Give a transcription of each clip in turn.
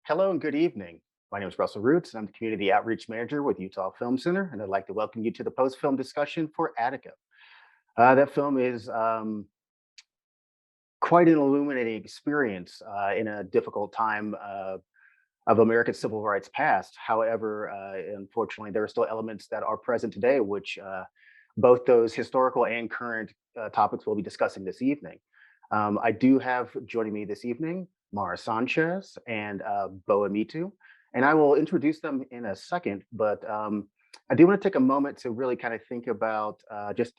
Hello and good evening. My name is Russell Roots, and I'm the Community Outreach Manager with Utah Film Center, and I'd like to welcome you to the post-film discussion for Attica. That film is quite an illuminating experience in a difficult time of American civil rights past. However, unfortunately, there are still elements that are present today, which both those historical and current topics we'll be discussing this evening. I do have joining me this evening Maura Sanchez and Boa Mitu, and I will introduce them in a second. But I do want to take a moment to really kind of think about just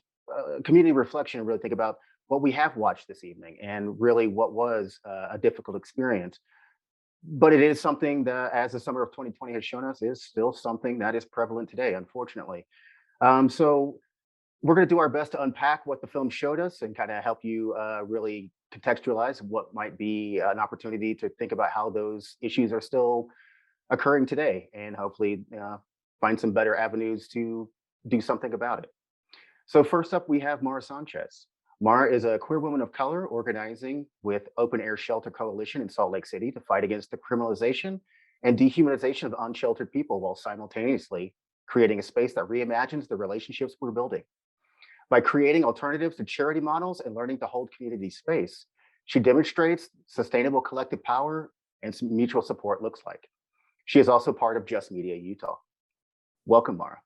community reflection and really think about what we have watched this evening and really what was a difficult experience. But it is something that, as the summer of 2020 has shown us, is still something that is prevalent today, unfortunately. So we're going to do our best to unpack what the film showed us and kind of help you really contextualize what might be an opportunity to think about how those issues are still occurring today and hopefully find some better avenues to do something about it. So first up, we have Maura Sanchez. Maura is a queer woman of color organizing with Open Air Shelter Coalition in Salt Lake City to fight against the criminalization and dehumanization of unsheltered people while simultaneously creating a space that reimagines the relationships we're building. By creating alternatives to charity models and learning to hold community space, she demonstrates sustainable collective power and some mutual support looks like. She is also part of Just Media Utah. Welcome, Maura.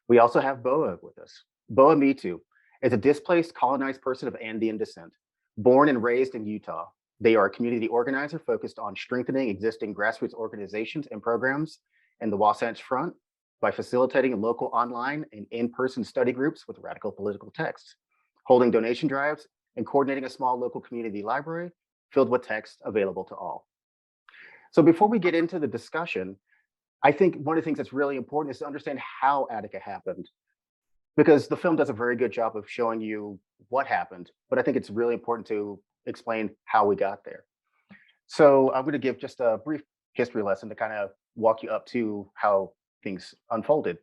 We also have Boa with us. Boa Mitu is a displaced colonized person of Andean descent. Born and raised in Utah, they are a community organizer focused on strengthening existing grassroots organizations and programs in the Wasatch Front by facilitating local online and in-person study groups with radical political texts, holding donation drives, and coordinating a small local community library filled with text available to all. So before we get into the discussion, I think one of the things that's really important is to understand how Attica happened, because the film does a very good job of showing you what happened, but I think it's really important to explain how we got there. So I'm going to give just a brief history lesson to kind of walk you up to how things unfolded.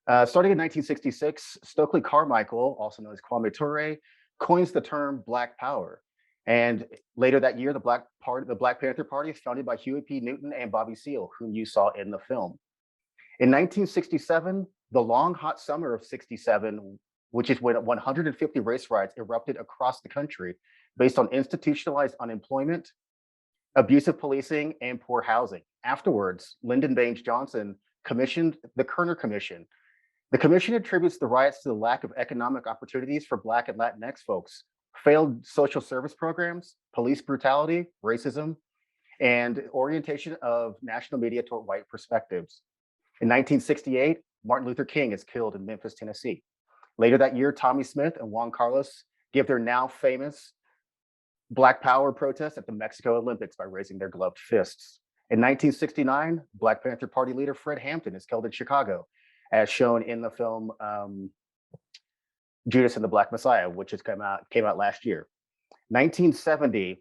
Starting in 1966, Stokely Carmichael, also known as Kwame Ture, coins the term Black Power. And later that year, the Black Panther Party is founded by Huey P. Newton and Bobby Seale, whom you saw in the film. In 1967, the long hot summer of 67, which is when 150 race riots erupted across the country based on institutionalized unemployment, abusive policing, and poor housing. Afterwards, Lyndon Baines Johnson commissioned the Kerner Commission. The commission attributes the riots to the lack of economic opportunities for Black and Latinx folks, failed social service programs, police brutality, racism, and orientation of national media toward white perspectives. In 1968, Martin Luther King is killed in Memphis, Tennessee. Later that year, Tommy Smith and Juan Carlos give their now famous Black Power protest at the Mexico Olympics by raising their gloved fists. In 1969, Black Panther Party leader Fred Hampton is killed in Chicago, as shown in the film Judas and the Black Messiah, which has came out last year. 1970,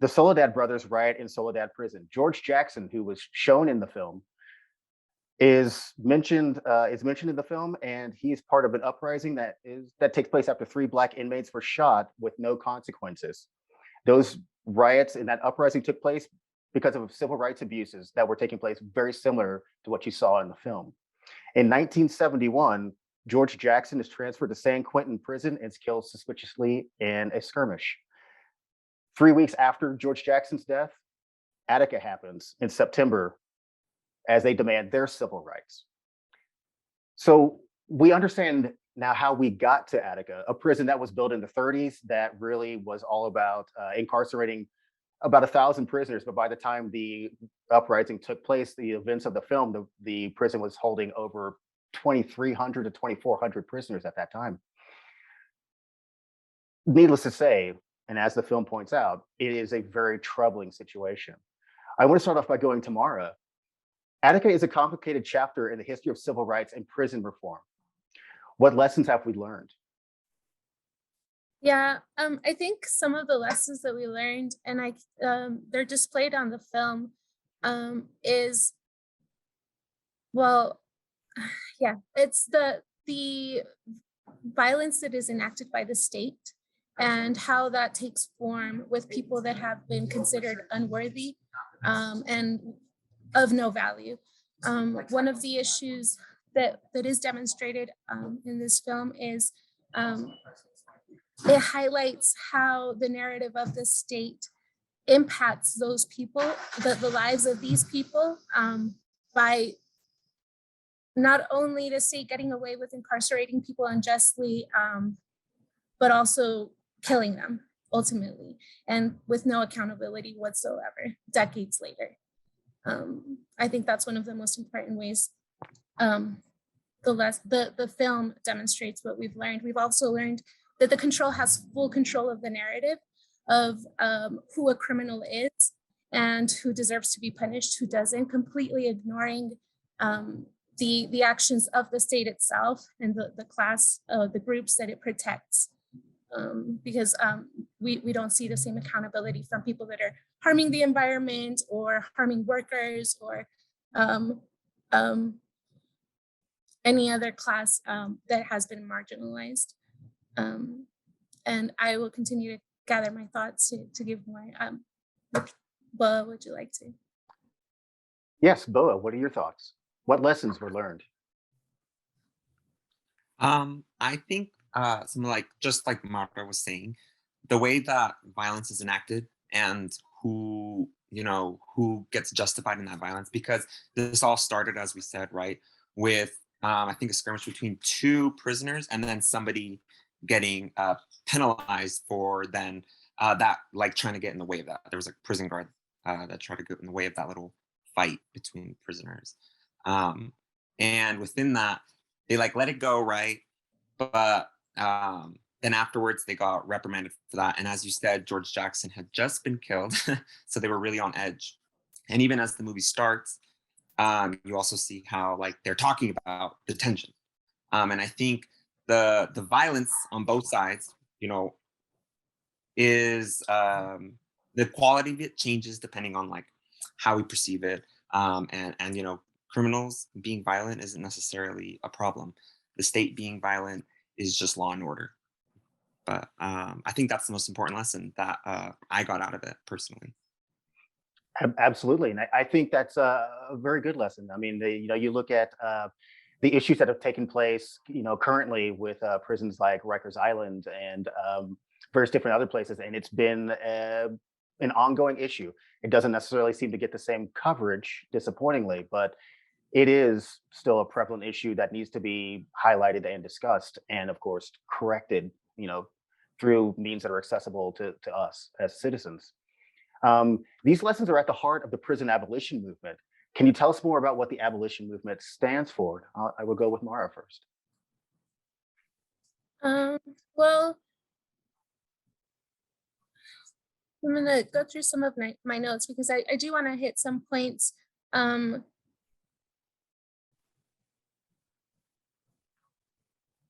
the Soledad brothers riot in Soledad prison. George Jackson, who was shown in the film, is mentioned in the film, and he's part of an uprising that takes place after 3 Black inmates were shot with no consequences. Those riots and that uprising took place because of civil rights abuses that were taking place, very similar to what you saw in the film. In 1971, George Jackson is transferred to San Quentin prison and is killed suspiciously in a skirmish. 3 weeks after George Jackson's death, Attica happens in September as they demand their civil rights. So we understand now how we got to Attica, a prison that was built in the 30s that really was all about incarcerating about 1,000 prisoners. But by the time the uprising took place, the events of the film, the prison was holding over 2,300 to 2,400 prisoners at that time. Needless to say, and as the film points out, it is a very troubling situation. I want to start off by going to Maura. Attica is a complicated chapter in the history of civil rights and prison reform. What lessons have we learned? Yeah, I think some of the lessons that we learned, and they're displayed on the film, is well, yeah, it's the violence that is enacted by the state and how that takes form with people that have been considered unworthy and of no value. One of the issues that is demonstrated in this film is it highlights how the narrative of the state impacts those people, the lives of these people, by not only the state getting away with incarcerating people unjustly, but also killing them ultimately, and with no accountability whatsoever, decades later. I think that's one of the most important ways the film demonstrates what we've learned. We've also learned that the control has full control of the narrative of who a criminal is and who deserves to be punished, who doesn't, completely ignoring the actions of the state itself and the class, the groups that it protects. Because we don't see the same accountability from people that are harming the environment or harming workers or any other class that has been marginalized. And I will continue to gather my thoughts to give more. Boa, would you like to? Yes, Boa, what are your thoughts? What lessons were learned? I think something like just like Maura was saying, the way that violence is enacted and who gets justified in that violence, because this all started, as we said, right, with I think a skirmish between two prisoners and then somebody getting penalized for then that like trying to get in the way of that. There was a prison guard that tried to get in the way of that little fight between prisoners. And within that, they like let it go, right? But then afterwards they got reprimanded for that. And as you said, George Jackson had just been killed, so they were really on edge. And even as the movie starts, you also see how like they're talking about detention. And I think the violence on both sides, is the quality of it changes depending on like how we perceive it. And criminals being violent isn't necessarily a problem. The state being violent is just law and order. But I think that's the most important lesson that I got out of it personally. Absolutely, and I think that's a very good lesson. I mean, you look at the issues that have taken place, currently with prisons like Rikers Island and various different other places, and it's been an ongoing issue. It doesn't necessarily seem to get the same coverage, disappointingly, but it is still a prevalent issue that needs to be highlighted and discussed, and of course corrected, through means that are accessible to us as citizens. These lessons are at the heart of the prison abolition movement. Can you tell us more about what the abolition movement stands for? I will go with Maura first. Well, I'm going to go through some of my notes because I do want to hit some points.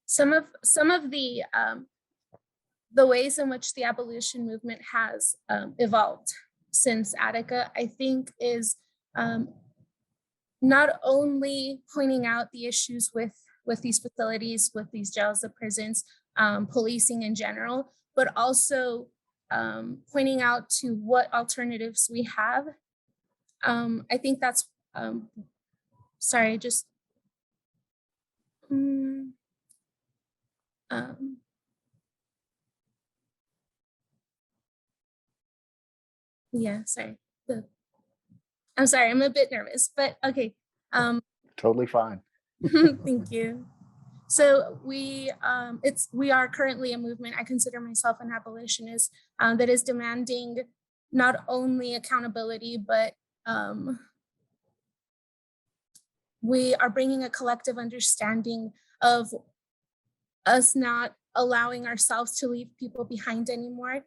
Some of the ways in which the abolition movement has evolved since Attica, I think, is not only pointing out the issues with these facilities, with these jails, the prisons, policing in general, but also pointing out to what alternatives we have. I think that's, sorry, just, yeah, sorry. I'm sorry, I'm a bit nervous, but okay. Totally fine. Thank you. So we are currently a movement. I consider myself an abolitionist that is demanding not only accountability, but we are bringing a collective understanding of us not allowing ourselves to leave people behind anymore.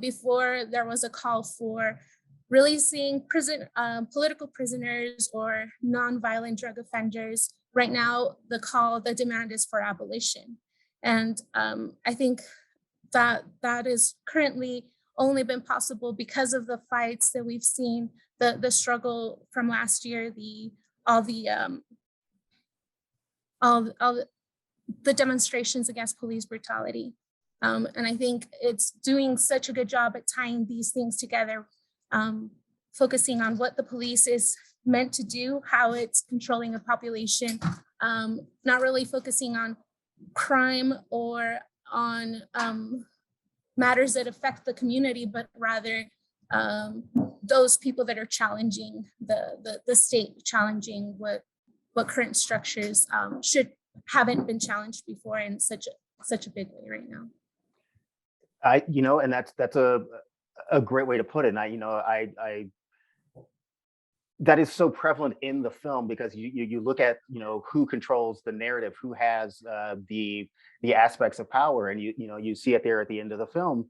Before, there was a call for releasing political prisoners or nonviolent drug offenders. Right now, the demand is for abolition. And I think that is currently only been possible because of the fights that we've seen, the struggle from last year, all the demonstrations against police brutality. And I think it's doing such a good job at tying these things together focusing on what the police is meant to do, how it's controlling a population, not really focusing on crime or on matters that affect the community, but rather those people that are challenging the state, challenging what current structures haven't been challenged before in such a big way right now. And that's a great way to put it. And I that is so prevalent in the film, because you look at who controls the narrative, who has the aspects of power, and you see it there at the end of the film,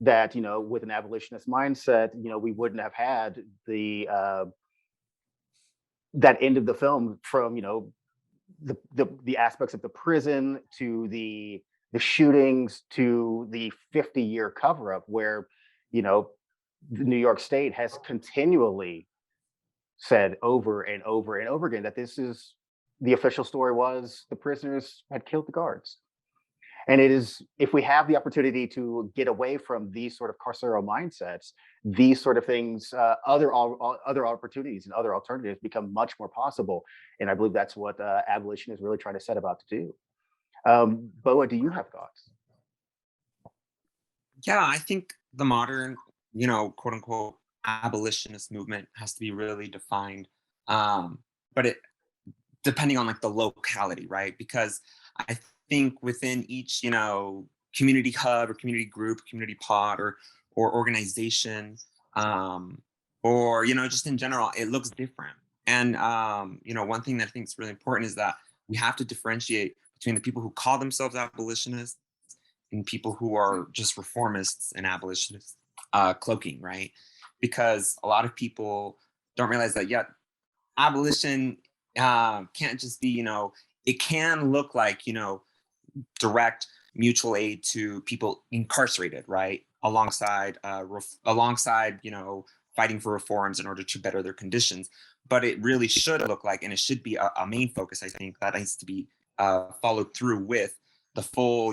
that with an abolitionist mindset, we wouldn't have had the that end of the film, from the aspects of the prison to the shootings to the 50-year cover-up, where the New York State has continually said over and over and over again that the official story was the prisoners had killed the guards. And it is, if we have the opportunity to get away from these sort of carceral mindsets, these sort of things, other opportunities and other alternatives become much more possible. And I believe that's what abolition is really trying to set about to do. Boa, do you have thoughts? Yeah, I think the modern, quote unquote, abolitionist movement has to be really defined. But it, depending on like the locality, right? Because I think within each, community hub or community group, community pod or organization, or, just in general, it looks different. And, one thing that I think is really important is that we have to differentiate between the people who call themselves abolitionists and people who are just reformists and abolitionists, cloaking, right? Because a lot of people don't realize that, yeah, abolition can't just be, it can look like, direct mutual aid to people incarcerated, right? Alongside, fighting for reforms in order to better their conditions. But it really should look like, and it should be a main focus, I think, that needs to be followed through with the full,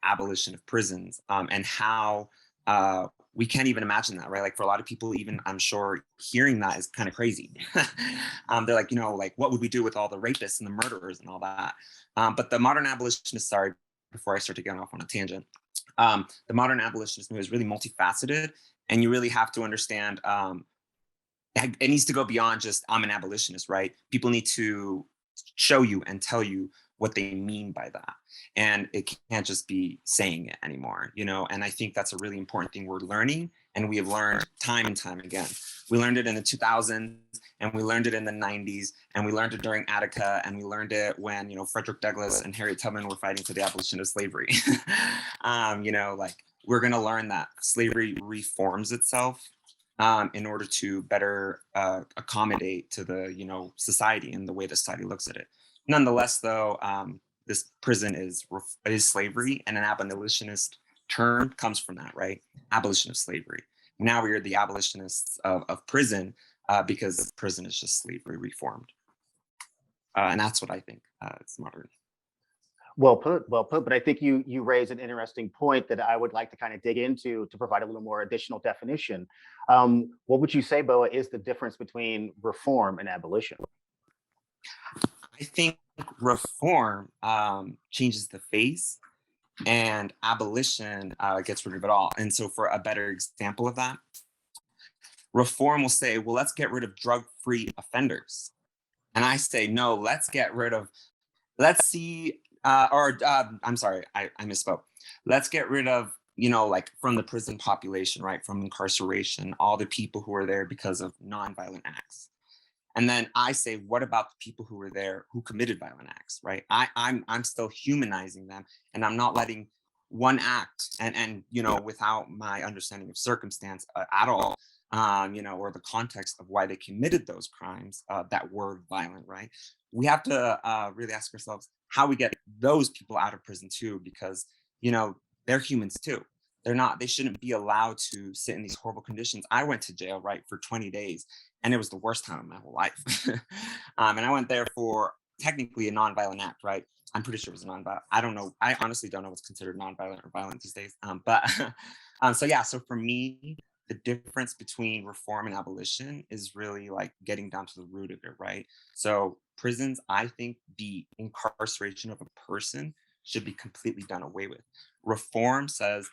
abolition of prisons, and how we can't even imagine that, right? Like for a lot of people, even I'm sure hearing that is kind of crazy. They're like, like what would we do with all the rapists and the murderers and all that? But the modern abolitionist, sorry, before I start to get off on a tangent, the modern abolitionist movement is really multifaceted, and you really have to understand it needs to go beyond just I'm an abolitionist, right? People need to show you and tell you what they mean by that. And it can't just be saying it anymore, and I think that's a really important thing we're learning, and we have learned time and time again. We learned it in the 2000s, and we learned it in the 90s, and we learned it during Attica, and we learned it when, Frederick Douglass and Harriet Tubman were fighting for the abolition of slavery. Like we're going to learn that slavery reforms itself in order to better accommodate to the, society and the way the society looks at it. Nonetheless, though, this prison is slavery, and an abolitionist term comes from that, right? Abolition of slavery. Now we are the abolitionists of prison because prison is just slavery reformed. And that's what I think is modern. Well put. But I think you raise an interesting point that I would like to kind of dig into to provide a little more additional definition. What would you say, Boa, is the difference between reform and abolition? I think reform changes the face, and abolition gets rid of it all. And so for a better example of that, reform will say, well, let's get rid of drug-free offenders. And I say, no, let's see, I'm sorry, I misspoke. Let's get rid of, like from the prison population, right? From incarceration, all the people who are there because of nonviolent acts. And then I say, what about the people who were there who committed violent acts, right? I'm still humanizing them, and I'm not letting one act and without my understanding of circumstance at all, or the context of why they committed those crimes that were violent, right? We have to really ask ourselves how we get those people out of prison too, because they're humans too. They shouldn't be allowed to sit in these horrible conditions. I went to jail, right, for 20 days, and it was the worst time of my whole life. And I went there for technically a nonviolent act, right? I'm pretty sure it was a nonviolent. I don't know. I honestly don't know what's considered nonviolent or violent these days. So for me, the difference between reform and abolition is really like getting down to the root of it, right? So prisons, I think the incarceration of a person should be completely done away with. Reform says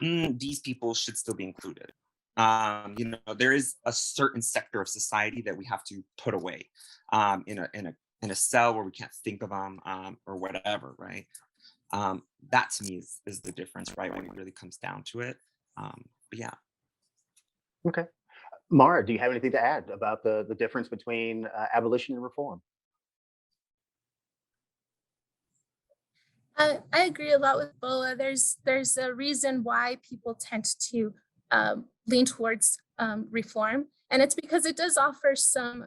these people should still be included. There is a certain sector of society that we have to put away in a cell where we can't think of them or whatever, right? That to me is the difference, right? When it really comes down to it. But yeah. Okay. Maura, do you have anything to add about the difference between abolition and reform? I agree a lot with Boa. There's a reason why people tend to lean towards reform, and it's because it does offer some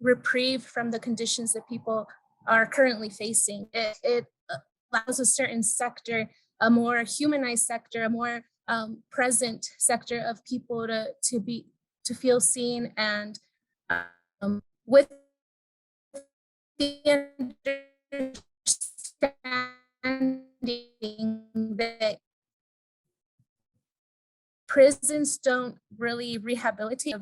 reprieve from the conditions that people are currently facing. It allows a certain sector, a more humanized sector, a more present sector of people to feel seen and with the understanding that prisons don't really rehabilitate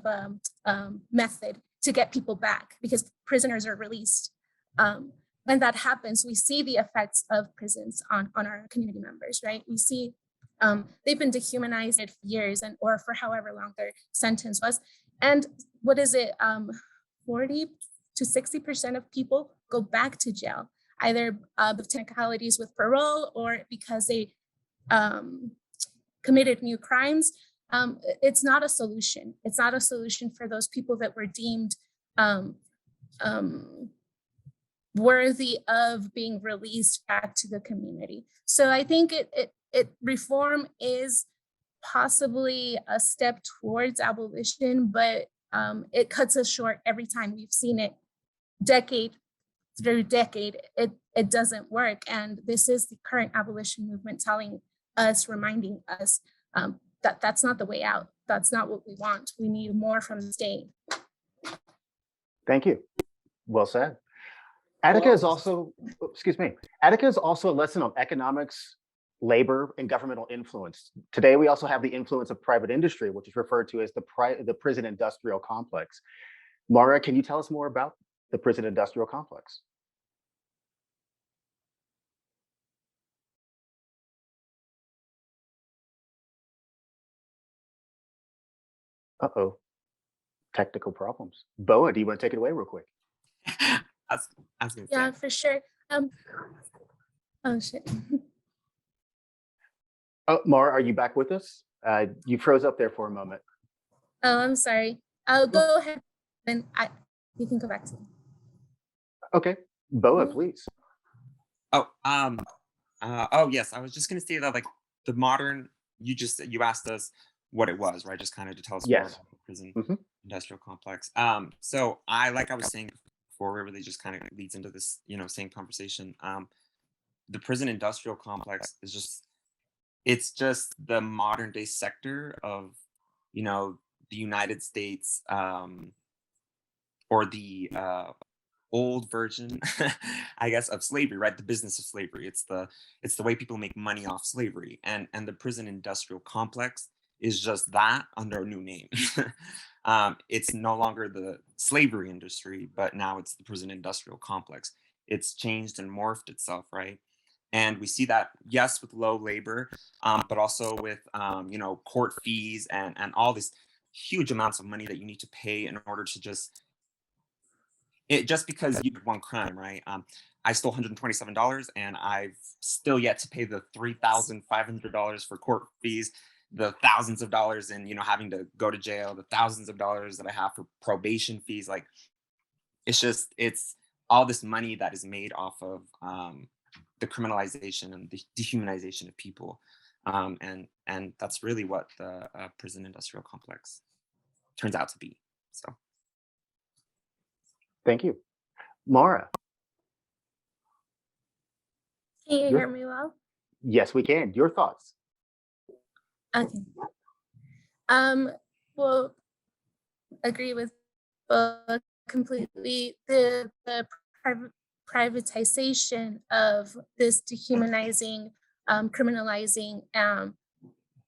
method to get people back because prisoners are released. When that happens, we see the effects of prisons on our community members, right? We see they've been dehumanized for years or for however long their sentence was. And what is it? 40 to 60% of people go back to jail, either the technicalities with parole or because they committed new crimes. It's not a solution. It's not a solution for those people that were deemed worthy of being released back to the community. So I think reform is possibly a step towards abolition, but it cuts us short every time. We've seen it decade through decade. It doesn't work. And this is the current abolition movement telling us, reminding us that that's not the way out. That's not what we want. We need more from the state. Thank you. Well said. Attica is also, excuse me, Attica is also a lesson on economics, labor, and governmental influence. Today, we also have the influence of private industry, which is referred to as the prison industrial complex. Maura, can you tell us more about the prison industrial complex? Uh-oh, technical problems. Boa, do you want to take it away real quick? I was gonna Yeah, say. for sure. Oh shit. Oh, Maura, are you back with us? You froze up there for a moment. Oh, I'm sorry. I'll go ahead and you can go back to me. Okay, Boa, please. Oh, oh yes, I was just gonna say that like the modern, you asked us what it was, right? Just kind of to tell us more Yes. about the prison Mhm. industrial complex. So like I was saying before, it really just kind of leads into this, same conversation. The prison industrial complex is it's just the modern day sector of, the United States, or the old version, I guess, of slavery, right? The business of slavery. It's the way people make money off slavery, and the prison industrial complex is just that under a new name. It's no longer the slavery industry, but now it's the prison industrial complex. It's changed and morphed itself, right? And we see that, yes, with low labor, but also with court fees and all these huge amounts of money that you need to pay in order to just because you did one crime, right? I stole $127 and I've still yet to pay the $3,500 for court fees, the thousands of dollars in, having to go to jail, the thousands of dollars that I have for probation fees. Like, it's all this money that is made off of the criminalization and the dehumanization of people. And that's really what the prison industrial complex turns out to be. So. Thank you. Maura. Can you hear me well? Yes, we can. Your thoughts. Okay. Well, agree with completely. The privatization of this dehumanizing, criminalizing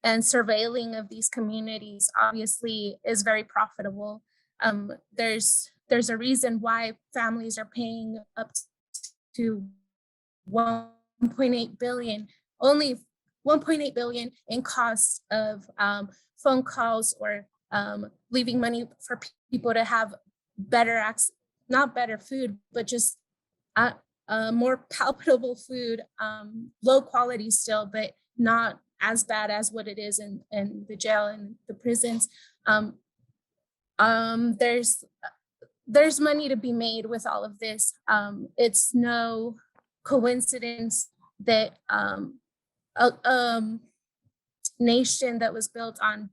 and surveilling of these communities obviously is very profitable. There's a reason why families are paying up to 1.8 billion, only 1.8 billion in costs of phone calls or leaving money for people to have better access, not better food, but just more palatable food, low quality still, but not as bad as what it is in the jail and the prisons. There's money to be made with all of this. It's no coincidence that a nation that was built on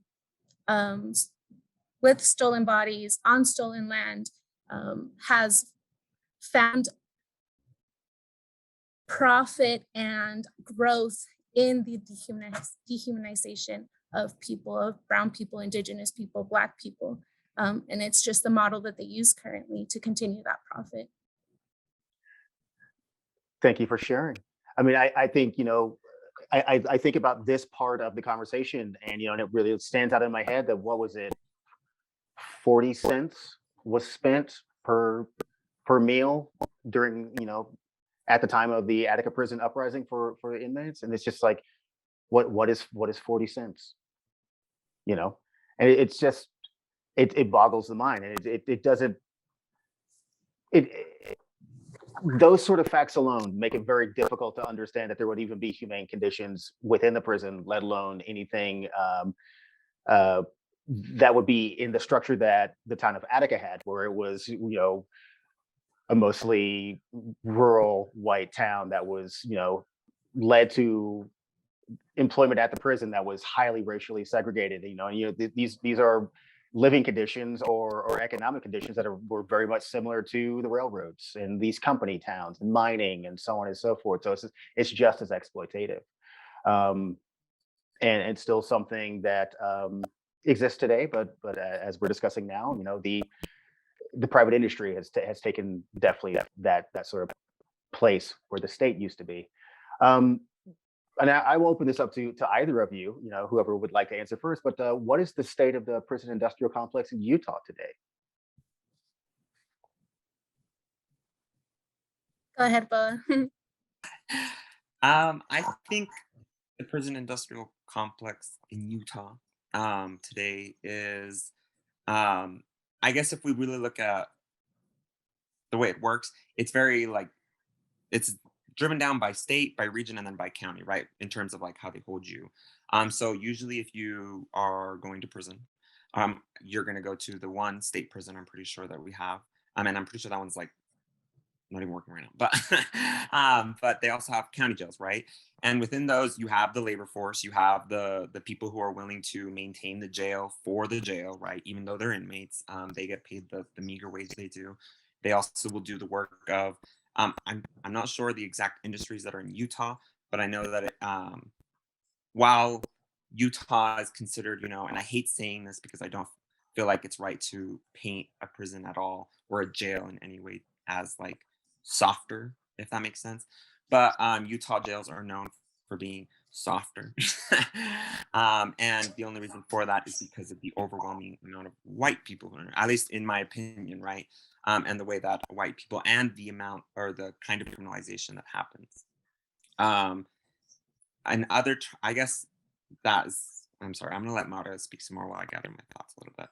with stolen bodies on stolen land has found profit and growth in the dehumanization of people, of brown people, indigenous people, Black people. And it's just the model that they use currently to continue that profit. Thank you for sharing. I mean, I think, I think about this part of the conversation, and, and it really stands out in my head that, what was it, 40 cents was spent per meal during, at the time of the Attica prison uprising for inmates. And it's just like, what is 40 cents? And it's just, it boggles the mind. And it doesn't, those sort of facts alone make it very difficult to understand that there would even be humane conditions within the prison, let alone anything that would be in the structure that the town of Attica had, where it was, a mostly rural white town that was, led to employment at the prison that was highly racially segregated. These are living conditions or economic conditions that were very much similar to the railroads and these company towns and mining and so on and so forth. So it's just as exploitative, and it's still something that exists today. But as we're discussing now, the private industry has taken definitely that sort of place where the state used to be. And I will open this up to either of you, whoever would like to answer first. But what is the state of the prison industrial complex in Utah today? Go ahead, Boa. I think the prison industrial complex in Utah today is, I guess if we really look at the way it works, it's very it's driven down by state, by region, and then by county, right? In terms of how they hold you. So usually if you are going to prison, you're going to go to the one state prison, I'm pretty sure that we have. And I'm pretty sure that one's not even working right now, but they also have county jails, right? And within those, you have the labor force, you have the people who are willing to maintain the jail for the jail, right? Even though they're inmates, they get paid the meager wage they do. They also will do the work of, I'm not sure the exact industries that are in Utah, but I know that while Utah is considered, and I hate saying this because I don't feel like it's right to paint a prison at all or a jail in any way as softer, if that makes sense. But Utah jails are known for being softer. And the only reason for that is because of the overwhelming amount of white people, at least in my opinion, right? And the way that white people and the amount or the kind of criminalization that happens. I guess that is, I'm sorry, I'm going to let Maura speak some more while I gather my thoughts a little bit.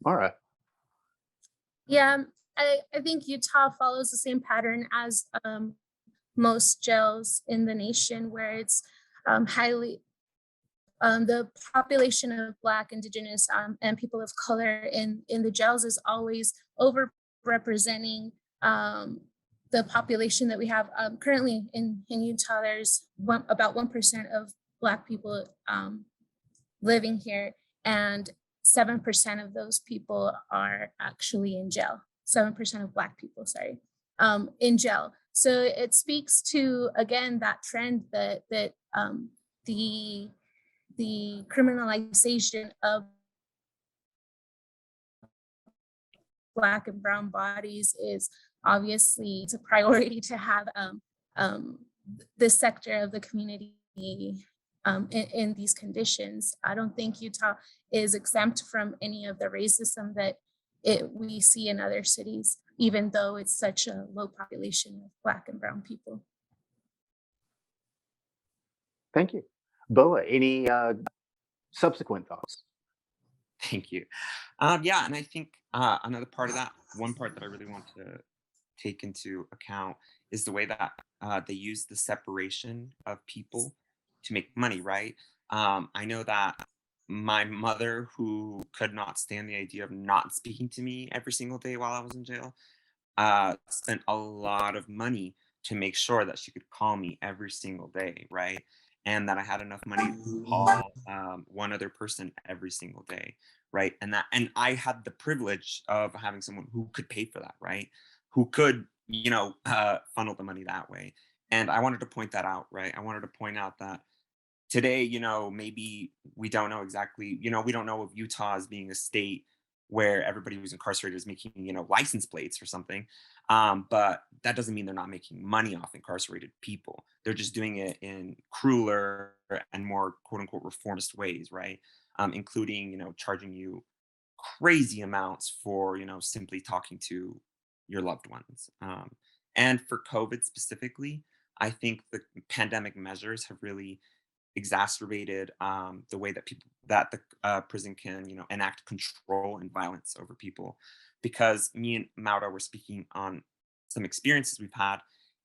Maura. Yeah, I think Utah follows the same pattern as most jails in the nation, where it's highly, the population of Black, Indigenous, and people of color in the jails is always overrepresenting the population that we have. Currently in Utah, there's about 1% of Black people living here, and 7% of those people are actually in jail. 7% of Black people, sorry, in jail. So it speaks to, again, that trend that the criminalization of Black and brown bodies is obviously, it's a priority to have this sector of the community in these conditions. I don't think Utah is exempt from any of the racism that we see in other cities, even though it's such a low population of Black and brown people. Thank you. Boa, any subsequent thoughts? Thank you. Yeah, and I think another part of that, one part that I really want to take into account is the way that they use the separation of people to make money, right? I know that my mother, who could not stand the idea of not speaking to me every single day while I was in jail, spent a lot of money to make sure that she could call me every single day, right? And that I had enough money to call one other person every single day, right? And I had the privilege of having someone who could pay for that, right? Who could, funnel the money that way. And I wanted to point that out, right? I wanted to point out that today, maybe we don't know exactly, we don't know of Utah as being a state where everybody who's incarcerated is making, license plates or something. But that doesn't mean they're not making money off incarcerated people. They're just doing it in crueler and more quote unquote reformist ways, right? Including, charging you crazy amounts for, simply talking to your loved ones. And for COVID specifically, I think the pandemic measures have really exacerbated the way that the prison can enact control and violence over people, because me and Maura were speaking on some experiences we've had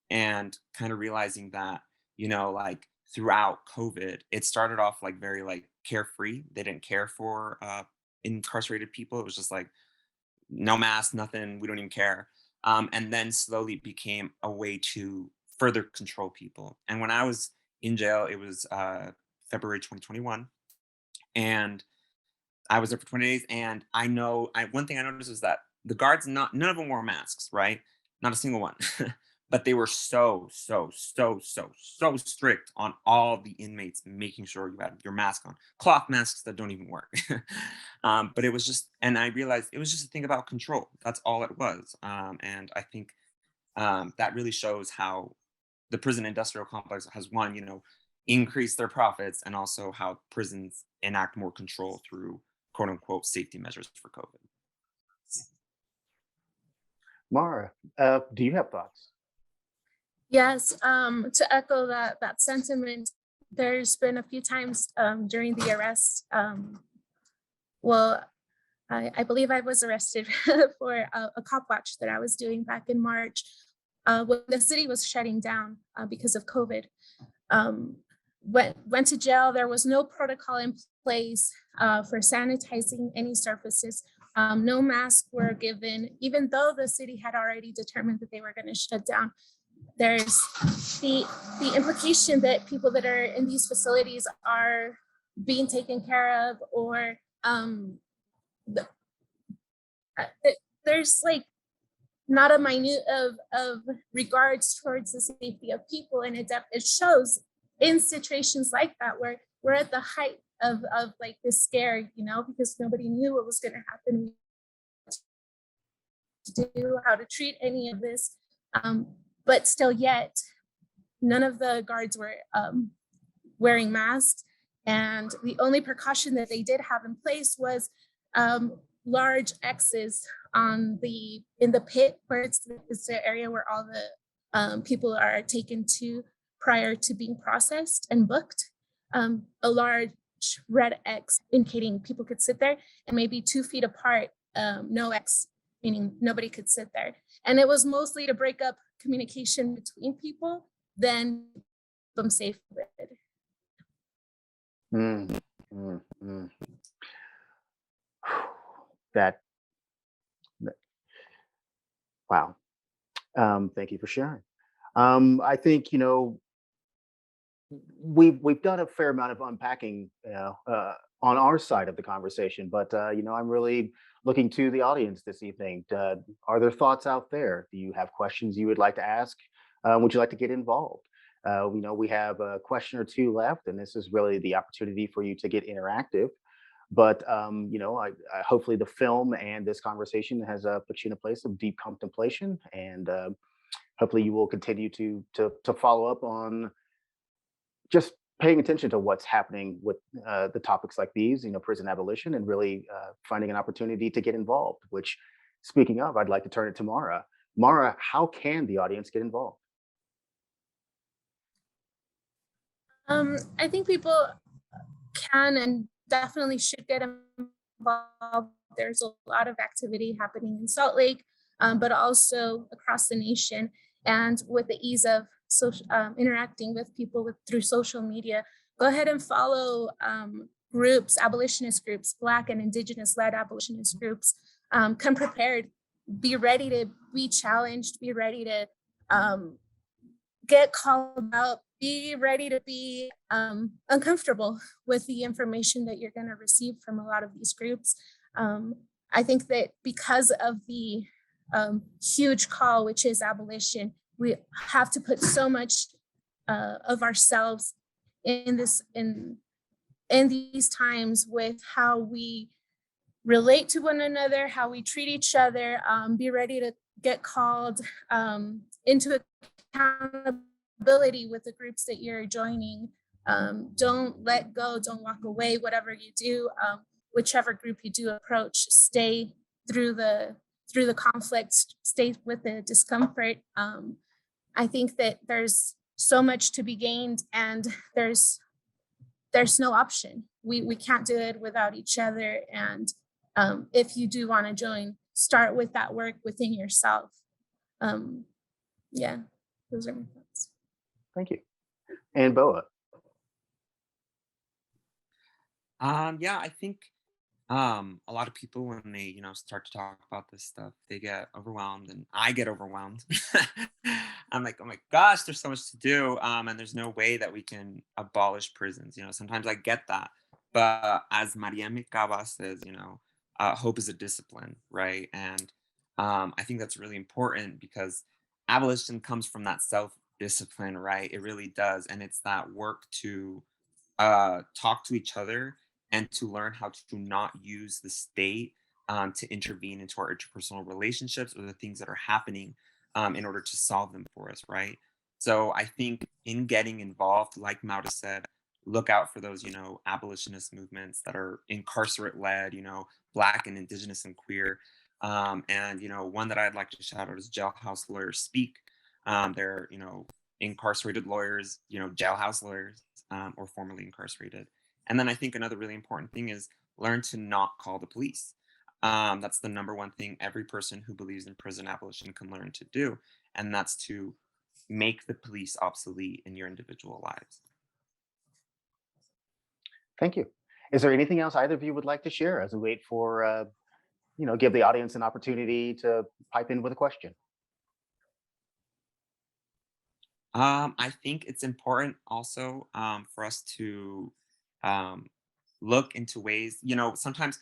and kind of realizing that like throughout COVID it started off like very like carefree. They didn't care for incarcerated people. It was just like no mask, nothing, we don't even care. And then slowly it became a way to further control people. And when I was in jail, it was February 2021. And I was there for 20 days. And one thing I noticed was that the guards, none of them wore masks, right? Not a single one. But they were so strict on all the inmates, making sure you had your mask on, cloth masks that don't even work. But it was just, and I realized it was just a thing about control. That's all it was. And I think that really shows how the prison industrial complex has one, increased their profits, and also how prisons enact more control through quote unquote safety measures for COVID. Mara, do you have thoughts? Yes, to echo that sentiment, there's been a few times during the arrest. Well, I believe I was arrested for a cop watch that I was doing back in March when the city was shutting down because of COVID. Went to jail. There was no protocol in place for sanitizing any surfaces. No masks were given, even though the city had already determined that they were going to shut down. There's the implication that people that are in these facilities are being taken care of, or there's like not a minute of regards towards the safety of people, and it shows in situations like that where we're at the height of like this scare, because nobody knew what was going to happen, to do, how to treat any of this. But still yet, none of the guards were wearing masks. And the only precaution that they did have in place was large X's in the pit, where it's the area where all the people are taken to prior to being processed and booked. A large red X indicating people could sit there, and maybe 2 feet apart, no X, meaning nobody could sit there. And it was mostly to break up communication between people than keep them safe with it. Mm, mm, mm. That, wow. Thank you for sharing. I think we've done a fair amount of unpacking, on our side of the conversation, but I'm really looking to the audience this evening. Are there thoughts out there? Do you have questions you would like to ask? Would you like to get involved? We have a question or two left, and this is really the opportunity for you to get interactive. But hopefully the film and this conversation has put you in a place of deep contemplation, and hopefully you will continue to follow up on just paying attention to what's happening with the topics like these, prison abolition, and really finding an opportunity to get involved. Which, speaking of, I'd like to turn it to Mara. Mara, how can the audience get involved? I think people can and definitely should get involved. There's a lot of activity happening in Salt Lake, but also across the nation. And with the ease of social interacting with people through social media, go ahead and follow groups, abolitionist groups, Black and Indigenous-led abolitionist groups. Come prepared, be ready to be challenged, be ready to get called out, be ready to be uncomfortable with the information that you're going to receive from a lot of these groups. I think that because of the huge call, which is abolition, we have to put so much of ourselves in these times with how we relate to one another, how we treat each other. Be ready to get called into accountability with the groups that you're joining. Don't let go, don't walk away. Whatever you do, whichever group you do approach, stay through the conflict, stay with the discomfort. I think that there's so much to be gained, and there's no option. We can't do it without each other. And if you do want to join, start with that work within yourself. Yeah, those are my thoughts. Thank you. And Boa. Yeah, I think a lot of people, when they start to talk about this stuff, they get overwhelmed, and I get overwhelmed. I'm like, oh my gosh, there's so much to do, and there's no way that we can abolish prisons. Sometimes I get that, but as Maria Mikaba says, hope is a discipline, right? And I think that's really important, because abolition comes from that self discipline, right? It really does. And it's that work to talk to each other and to learn how to not use the state to intervene into our interpersonal relationships or the things that are happening in order to solve them for us, right? So I think in getting involved, like Maura said, look out for those, abolitionist movements that are incarcerate led, Black and Indigenous and queer. And, one that I'd like to shout out is Jailhouse Lawyers Speak. They're, incarcerated lawyers, jailhouse lawyers, or formerly incarcerated. And then I think another really important thing is learn to not call the police. That's the number one thing every person who believes in prison abolition can learn to do. And that's to make the police obsolete in your individual lives. Thank you. Is there anything else either of you would like to share as we wait for, give the audience an opportunity to pipe in with a question? I think it's important also for us to look into ways, sometimes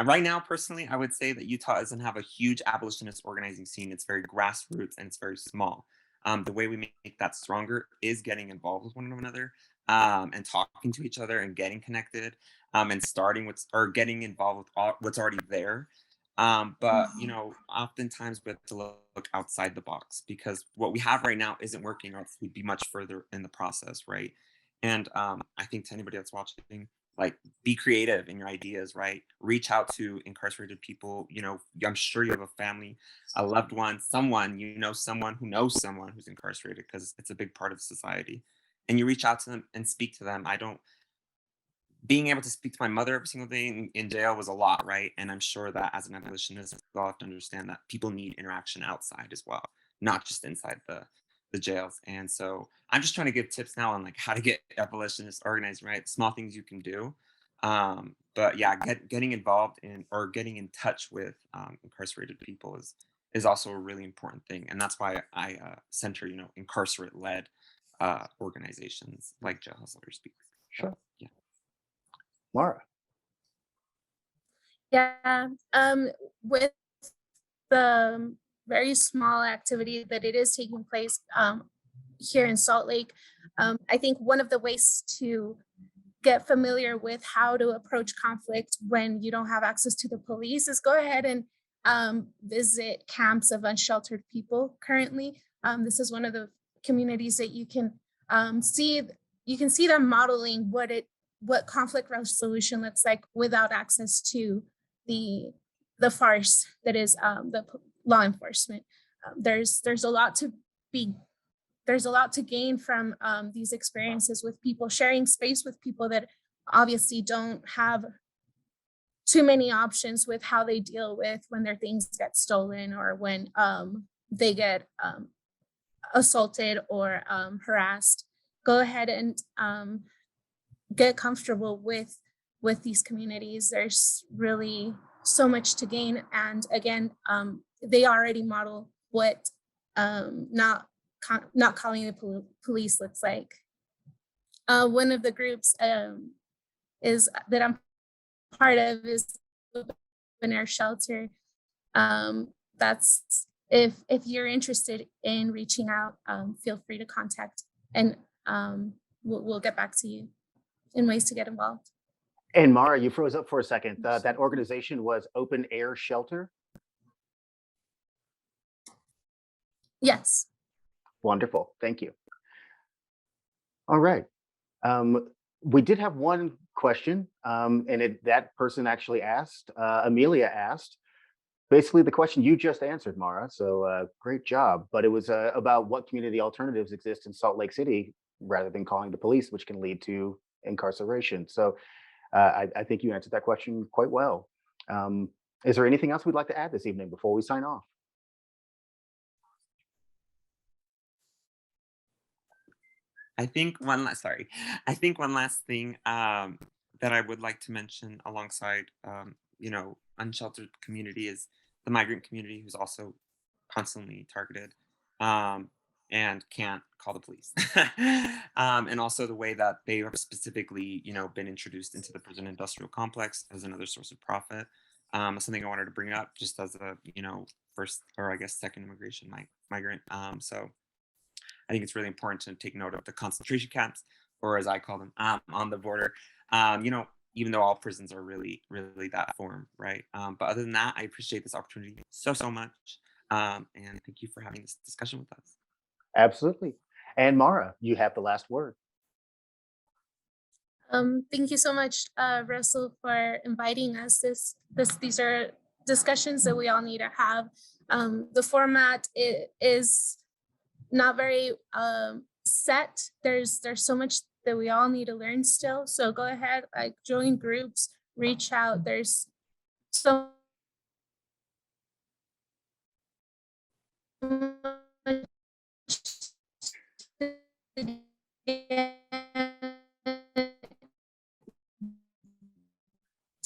right now, personally, I would say that Utah doesn't have a huge abolitionist organizing scene. It's very grassroots and it's very small. The way we make that stronger is getting involved with one another, and talking to each other and getting connected, and starting with or getting involved with what's already there. But oftentimes we have to look outside the box, because what we have right now isn't working, or else we'd be much further in the process, right? And I think to anybody that's watching, like, be creative in your ideas, right? Reach out to incarcerated people. I'm sure you have a family, a loved one, someone someone who knows someone who's incarcerated, because it's a big part of society. And you reach out to them and speak to them. Being able to speak to my mother every single day in jail was a lot, right? And I'm sure that as an abolitionist, we all have to understand that people need interaction outside as well, not just inside the jails. And so I'm just trying to give tips now on like how to get abolitionists organized, right? Small things you can do. But yeah, getting involved in or getting in touch with incarcerated people is also a really important thing. And that's why I center, incarcerate led organizations like Jailhouse Lawyers Speak. Sure. Yeah. Maura. Yeah, with the very small activity that it is taking place here in Salt Lake, I think one of the ways to get familiar with how to approach conflict when you don't have access to the police is go ahead and visit camps of unsheltered people currently. This is one of the communities that you can see you can see them modeling what conflict resolution looks like without access to the farce that is law enforcement. There's a lot to gain from these experiences with people, sharing space with people that obviously don't have too many options with how they deal with when their things get stolen, or when they get assaulted or harassed. Go ahead and get comfortable with these communities. There's really so much to gain, and again, they already model what not calling the police looks like. One of the groups is that I'm part of is open air shelter. That's if you're interested in reaching out, feel free to contact, and we'll get back to you in ways to get involved. And Maura, you froze up for a second. That organization was Open Air Shelter. Yes. Wonderful. Thank you. All right. We did have one question, and that person actually asked, Amelia asked, basically the question you just answered, Maura. So great job. But it was about what community alternatives exist in Salt Lake City rather than calling the police, which can lead to incarceration. So I think you answered that question quite well. Is there anything else we'd like to add this evening before we sign off? I think one last thing that I would like to mention alongside, unsheltered community is the migrant community, who's also constantly targeted and can't call the police. And also the way that they have specifically, been introduced into the prison industrial complex as another source of profit. Something I wanted to bring up just as a, first, or I guess second immigration migrant. So I think it's really important to take note of the concentration camps, or as I call them, on the border. Even though all prisons are really, really that form, right? But other than that, I appreciate this opportunity so much. And thank you for having this discussion with us. Absolutely. And Maura, you have the last word. Thank you so much, Russell, for inviting us. These are discussions that we all need to have. The format is not very set. There's so much that we all need to learn still. So go ahead, join groups, reach out. There's so much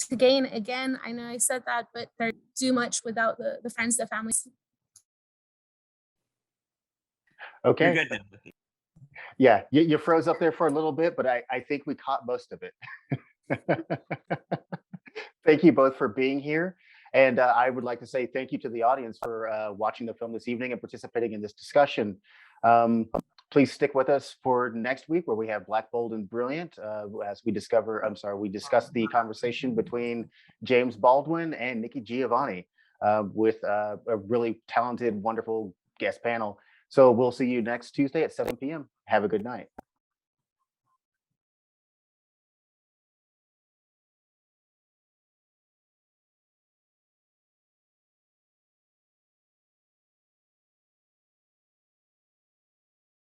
to gain. Again, I know I said that, but they do much without the friends, the families. Okay. You're good then. Yeah, you froze up there for a little bit, but I think we caught most of it. Thank you both for being here. And I would like to say thank you to the audience for watching the film this evening and participating in this discussion. Please stick with us for next week, where we have Black, Bold, and Brilliant, as we discuss the conversation between James Baldwin and Nikki Giovanni with a really talented, wonderful guest panel. So we'll see you next Tuesday at 7 p.m. Have a good night.